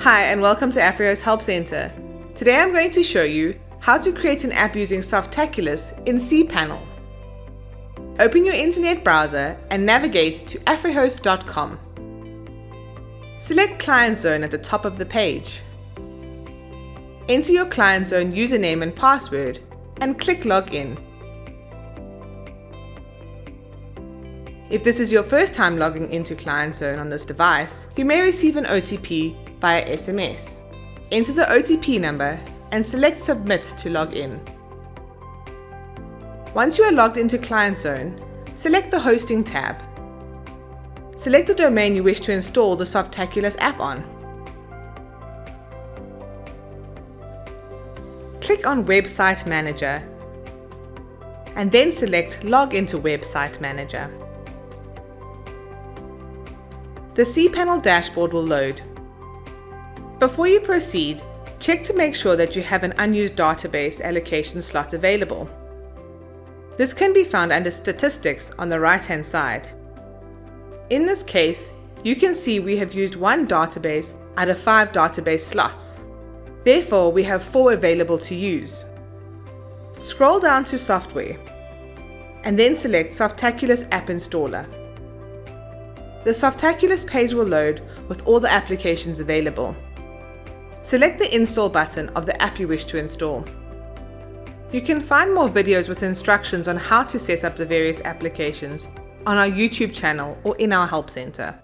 Hi and welcome to AfriHost Help Center. Today I'm going to show you how to create an app using Softaculous in cPanel. Open your internet browser and navigate to afrihost.com. Select ClientZone at the top of the page. Enter your ClientZone username and password and click Login. If this is your first time logging into ClientZone on this device, you may receive an OTP via SMS. Enter the OTP number and select Submit to log in. Once you are logged into ClientZone, select the Hosting tab. Select the domain you wish to install the Softaculous app on. Click on Website Manager and then select Log into Website Manager. The cPanel dashboard will load. Before you proceed, check to make sure that you have an unused database allocation slot available. This can be found under Statistics on the right-hand side. In this case, you can see we have used one database out of 5 database slots. Therefore, we have 4 available to use. Scroll down to Software and then select Softaculous App Installer. The Softaculous page will load with all the applications available. Select the Install button of the app you wish to install. You can find more videos with instructions on how to set up the various applications on our YouTube channel or in our Help Center.